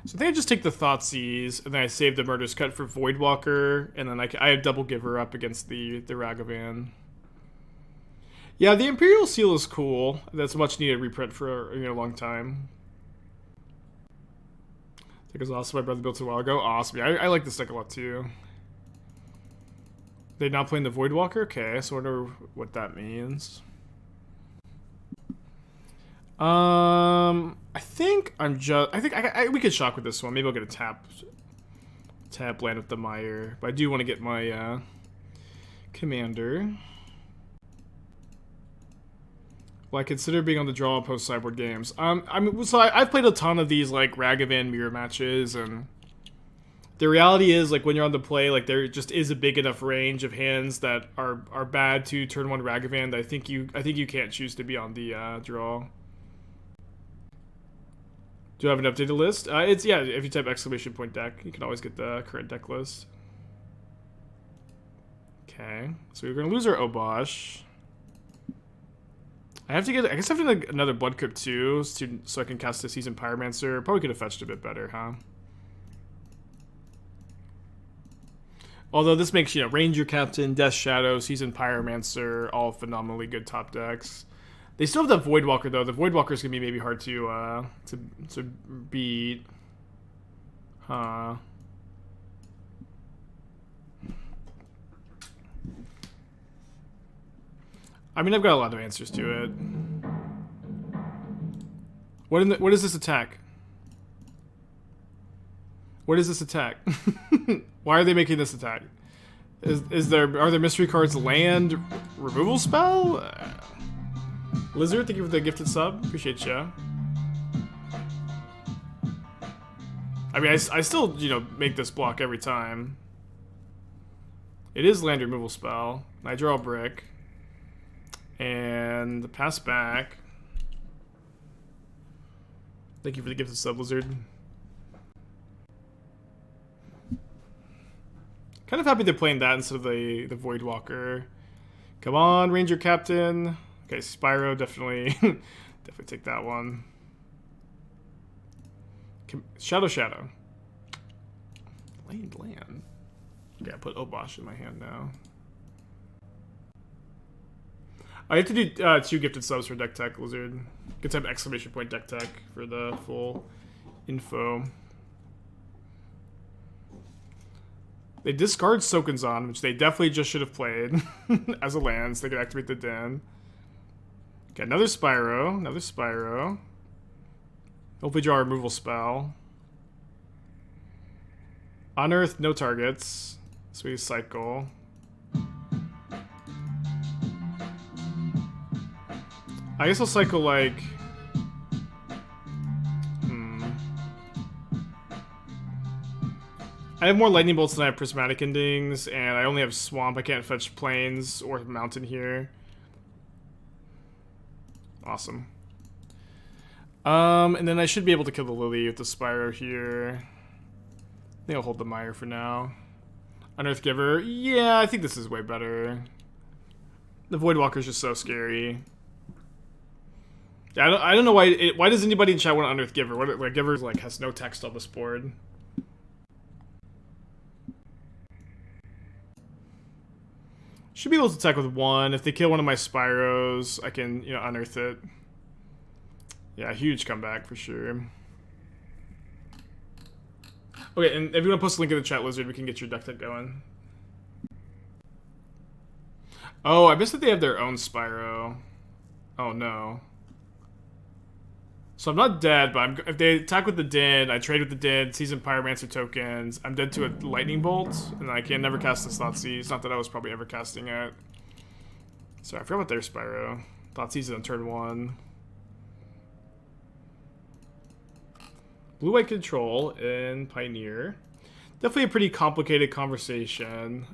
So I think I just take the Thoughtseize, and then I save the Murderous Cut for Voidwalker, and then I have double Giver up against the Ragavan. Yeah, the Imperial Seal is cool. That's a much needed reprint for a long time. I think it was awesome. My brother built it a while ago. Awesome. Yeah, I like this deck a lot too. They're not playing the Voidwalker? Okay, so I wonder what that means. I think we could shock with this one. Maybe I'll get a tap land with the Mire. But I do want to get my commander. Well, I consider being on the draw post sideboard games. I've played a ton of these like Ragavan mirror matches, and the reality is like when you're on the play, like there just is a big enough range of hands that are bad to turn 1 Ragavan that I think you can't choose to be on the draw. Do I have an updated list? If you type ! deck, you can always get the current deck list. Okay, so we're gonna lose our Obosh. I guess I have to get another Blood Crypt too, so I can cast a Seasoned Pyromancer. Probably could have fetched a bit better, huh? Although this makes, Ranger-Captain, Death Shadow, Seasoned Pyromancer, all phenomenally good top decks. They still have the Voidwalker though. The Voidwalker is gonna be maybe hard to beat. Huh. I mean, I've got a lot of answers to it. What is this attack? What is this attack? Why are they making this attack? Are there mystery cards land removal spell? Lizard, thank you for the gifted sub. Appreciate ya. I mean, I still, you know, make this block every time. It is land removal spell. I draw a brick. And pass back. Thank you for the gifted sub, Lizard. Kind of happy they're playing that instead of the Voidwalker. Come on, Ranger-Captain. Okay, Spyro, definitely. Definitely take that one. Shadow. Land. Okay, I put Obosh in my hand now. I have to do 2 gifted subs for Deck Tech, Lizard. Good to have exclamation point Deck Tech for the full info. They discard Soken'Zon, which they definitely just should have played as a land, so they could activate the Den. Okay, another Spyro. Hopefully draw a removal spell. Unearth, no targets. So we cycle. I guess I'll cycle like... I have more lightning bolts than I have prismatic endings, and I only have swamp. I can't fetch plains or mountain here. Awesome. And then I should be able to kill the Lily with the Spyro here. I think I'll hold the Mire for now. Unearth Giver. Yeah, I think this is way better. The Voidwalker's just so scary. Yeah, I don't know why does anybody in chat want Unearth Giver? What Giver like has no text on this board. Should be able to attack with 1. If they kill one of my Spyros, I can, you know, unearth it. Yeah, huge comeback for sure. Okay, and if you want to post a link in the chat, Lizard, we can get your deck going. Oh, I missed that they have their own Spyro. Oh no. So I'm not dead, but if they attack with the Din, I trade with the Din, Seasoned Pyromancer tokens, I'm dead to a Lightning Bolt, and I can never cast this Thoughtseize. Not that I was probably ever casting it. Sorry, I forgot about their Spyro. Thoughtseize on turn 1. Blue-white control in Pioneer. Definitely a pretty complicated conversation.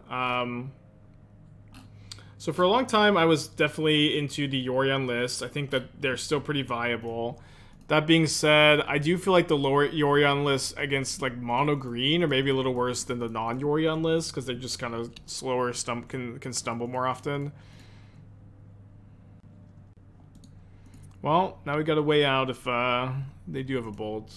So for a long time, I was definitely into the Yorion list. I think that they're still pretty viable. That being said, I do feel like the lower Yorion list against like mono green are maybe a little worse than the non-Yorion list because they're just kind of slower, can stumble more often. Well, now we got to weigh out if they do have a bolt.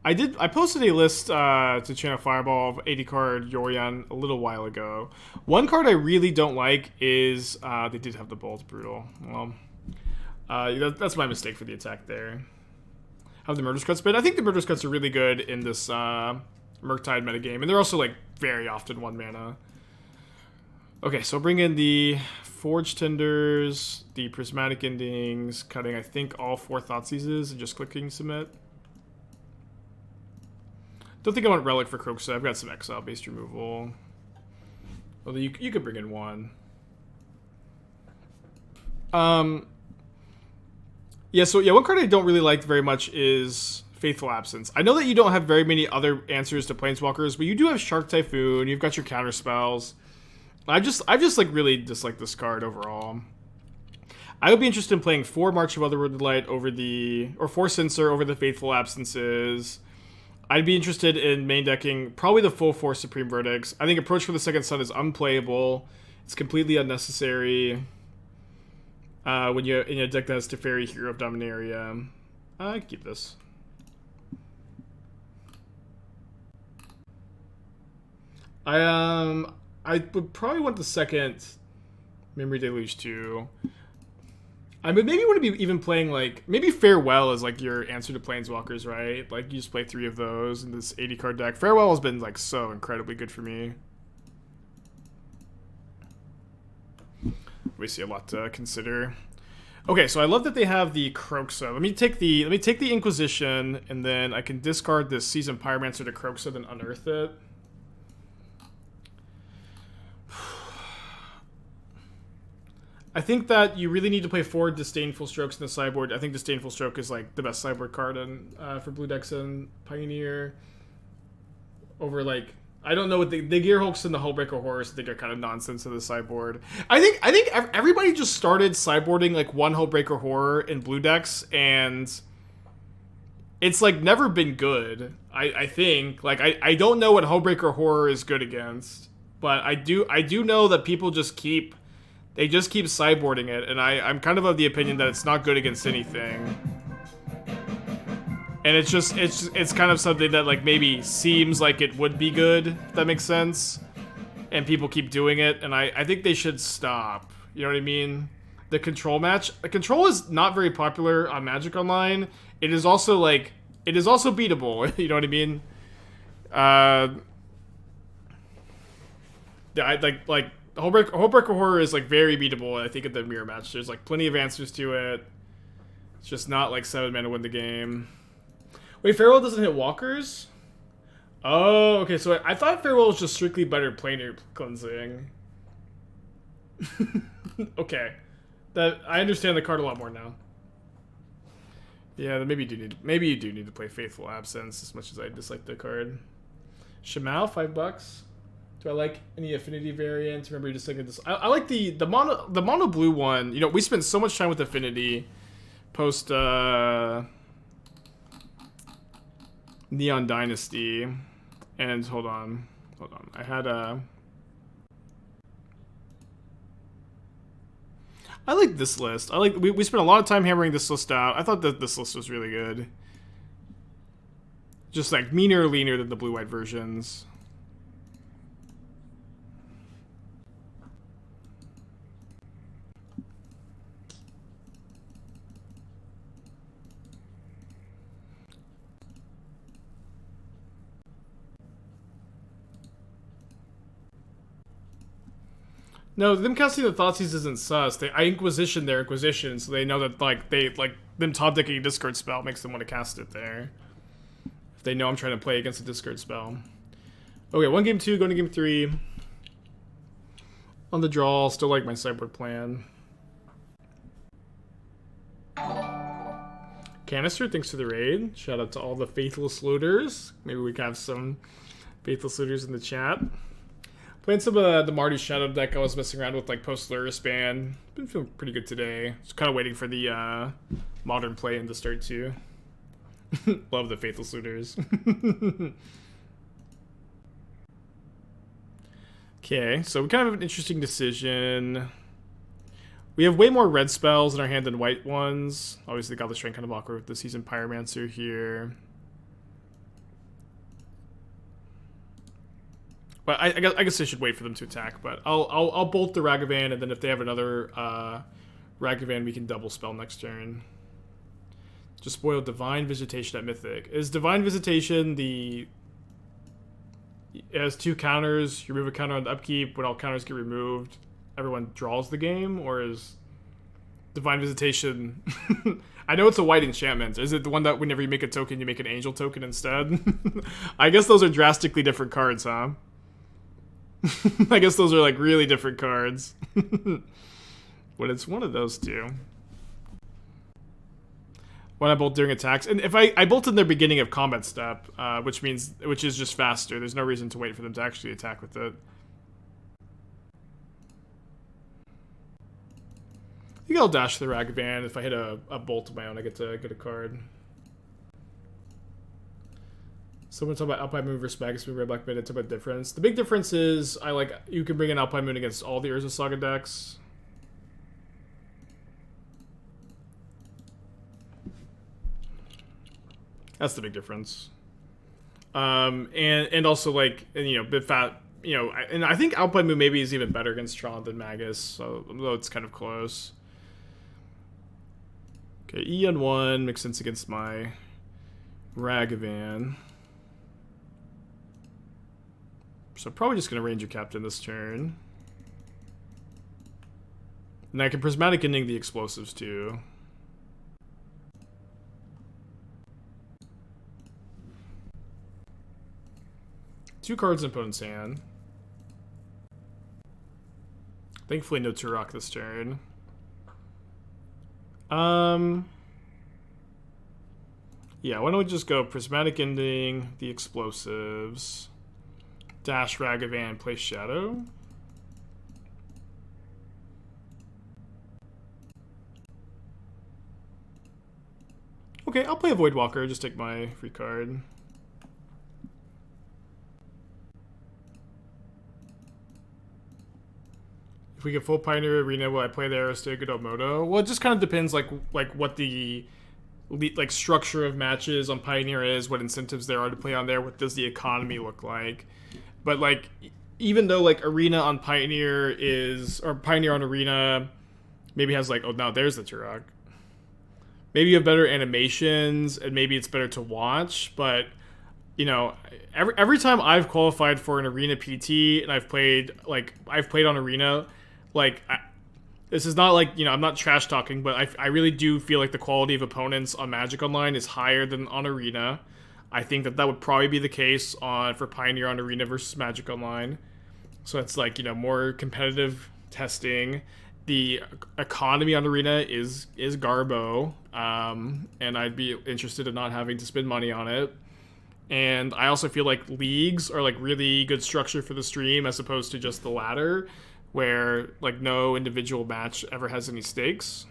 I posted a list to Channel Fireball of 80 card Yorion a little while ago. One card I really don't like is they did have the bolt. Brutal. Well, that's my mistake for the attack there. Have the Murderous Cuts, but I think the Murderous Cuts are really good in this Murktide metagame, and they're also like very often 1 mana. Okay, so bring in the Forge-Tenders, the Prismatic Endings, cutting I think all 4 Thoughtseizes and just clicking submit. Don't think I want Relic for Croaksa. I've got some exile-based removal. Although you could bring in 1. Yeah, so yeah, one card I don't really like very much is Faithful Absence. I know that you don't have very many other answers to Planeswalkers, but you do have Shark Typhoon, you've got your counter spells. I've just like really disliked this card overall. I would be interested in playing 4 March of Otherworldly Light over or 4 Censor over the Faithful Absences. I'd be interested in main decking probably the full 4 Supreme Verdicts. I think Approach for the Second Sun is unplayable. It's completely unnecessary when you're in a deck that has Teferi, Hero of Dominaria. I keep this. I would probably want the second Memory Deluge too. I mean, maybe you want to be even playing, like, maybe Farewell is, like, your answer to Planeswalkers, right? Like, you just play 3 of those in this 80-card deck. Farewell has been, like, so incredibly good for me. We see a lot to consider. Okay, so I love that they have the Kroxa. Let me take the Inquisition, and then I can discard this Seasoned Pyromancer to Kroxa, then unearth it. I think that you really need to play 4 Disdainful Strokes in the sideboard. I think Disdainful Stroke is like the best sideboard card for Blue decks and Pioneer. Over like, I don't know what the Gearhulks and the Hullbreaker Horrors, I think are kind of nonsense in the sideboard. I think everybody just started sideboarding like 1 Hullbreaker Horror in Blue decks, and it's like never been good. I think like I don't know what Hullbreaker Horror is good against, but I do know that people just keep sideboarding it, and I'm kind of the opinion that it's not good against anything. And it's kind of something that like maybe seems like it would be good, if that makes sense. And people keep doing it, and I think they should stop. You know what I mean? The control match. The control is not very popular on Magic Online. It is also beatable. You know what I mean? Yeah, like Hullbreaker Horror is like very beatable. I think at the mirror match, there's like plenty of answers to it. It's just not like 7 mana to win the game. Wait, Farewell doesn't hit walkers? Oh, okay, so I thought Farewell was just strictly better planar cleansing. Okay. I understand the card a lot more now. Yeah, then maybe you do need to play Faithful Absence as much as I dislike the card. Shamao, $5. Do I like any affinity variants? Remember, you just like this. I like the mono blue one. You know, we spent so much time with affinity post Neon Dynasty, and hold on, I had I like this list. We spent a lot of time hammering this list out. I thought that this list was really good. Just like leaner than the blue-white versions. No, them casting the Thoughtseize isn't sus. I Inquisition their Inquisition, so they know that them top decking a discard spell makes them want to cast it there. If they know I'm trying to play against a discard spell. Okay, 1 game 2, going to game 3. On the draw, still like my sideboard plan. Canister, thanks for the raid. Shout out to all the Faithless Looters. Maybe we can have some Faithless Looters in the chat. Playing some of the Mardu Shadow deck I was messing around with, like post-Luris Band. Been feeling pretty good today. Just kind of waiting for the modern play-in to start too. Love the Faithless Looters. Okay, so we kind of have an interesting decision. We have way more red spells in our hand than white ones. Obviously, Godless Shrine kind of awkward with the Seasoned Pyromancer here. But I guess I should wait for them to attack. But I'll bolt the Ragavan, and then if they have another Ragavan, we can double spell next turn. Just spoil Divine Visitation at Mythic. Is Divine Visitation it has 2 counters? You remove a counter on the upkeep. When all counters get removed, everyone draws the game? Or is Divine Visitation... I know it's a white enchantment. Is it the one that whenever you make a token, you make an angel token instead? I guess those are drastically different cards, huh? I guess those are like really different cards. But it's one of those two. When I bolt during attacks, and if I bolt in their beginning of combat step, which is just faster. There's no reason to wait for them to actually attack with it. I think I'll dash the Ragavan. If I hit a bolt of my own, I get to get a card. Someone talk about Alpine Moon versus Magus Moon, Red Black Mid, talk about difference. The big difference is you can bring an Alpine Moon against all the Urza Saga decks. That's the big difference. And also bit fat, and I think Alpine Moon maybe is even better against Tron than Magus, so although it's kind of close. Okay, E on 1 makes sense against my Ragavan. So probably just going to Ranger-Captain this turn. And I can Prismatic Ending the explosives too. Two cards in opponent's hand. Thankfully no Turok this turn. Yeah, why don't we just go Prismatic Ending, the explosives, dash Ragavan, play Shadow. Okay, I'll play a Voidwalker, just take my free card. If we get full Pioneer Arena, will I play the Aristig or Moto? Well, it just kind of depends, like what the structure of matches on Pioneer is, what incentives there are to play on there, what does the economy look like. But like, even though like Arena on Pioneer is, or Pioneer on Arena maybe has like, oh no, there's the Turok. Maybe you have better animations and maybe it's better to watch, but you know, every time I've qualified for an Arena PT and I've played on Arena, like, this is not like, you know, I'm not trash talking, but I really do feel like the quality of opponents on Magic Online is higher than on Arena. I think that would probably be the case for Pioneer on Arena versus Magic Online. So it's like, you know, more competitive testing. The economy on Arena is garbo, and I'd be interested in not having to spend money on it. And I also feel like leagues are like really good structure for the stream as opposed to just the ladder, where like no individual match ever has any stakes.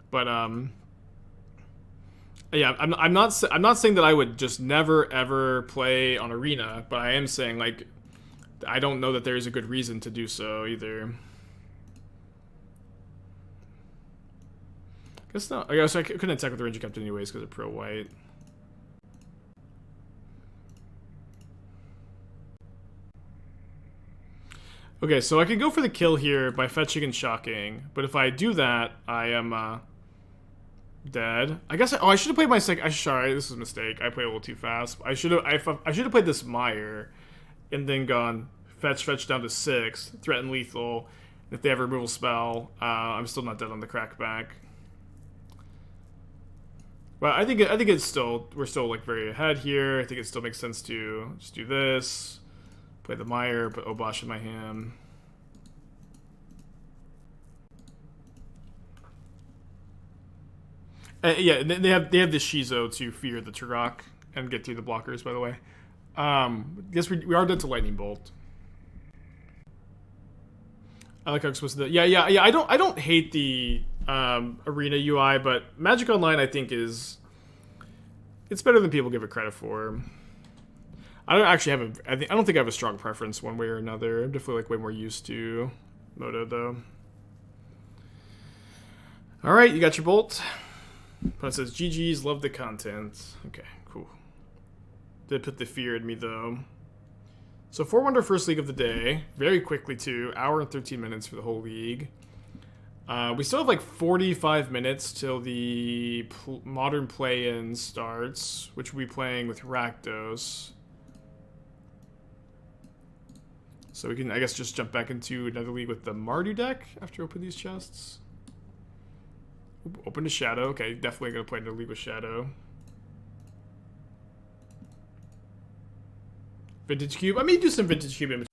But yeah, I'm not saying that I would just never ever play on Arena, but I am saying like I don't know that there is a good reason to do so either. Guess not. I guess I couldn't attack with the Ranger-Captain anyways because of pro white. Okay, so I can go for the kill here by fetching and shocking, but if I do that, I am dead. I guess. I should have played my second. Sorry, this is a mistake. I played a little too fast. I should have played this Mire, and then gone fetch down to 6, threaten lethal. If they have a removal spell, I'm still not dead on the crackback. But I think it's still, we're still like very ahead here. I think it still makes sense to just do this, play the Mire, put Obosh in my hand. Yeah, they have the Shizo to fear the Turok and get through the blockers. By the way, guess we are dead to Lightning Bolt. I like how explicit. Yeah. I don't hate the Arena UI, but Magic Online I think it's better than people give it credit for. I don't actually have I don't think I have a strong preference one way or another. I'm definitely like way more used to Moto though. All right, you got your bolt. But it says GG's, love the content. Okay, cool. Did put the fear in me though. So 4-Wonder first league of the day, very quickly too. Hour and 13 minutes for the whole league. We still have like 45 minutes till the modern play-in starts, which we'll be playing with Rakdos. So we can, I guess, just jump back into another league with the Mardu deck after open these chests. Open to Shadow. Okay, definitely gonna play another league with Shadow. Vintage Cube. I may do some Vintage Cube in between.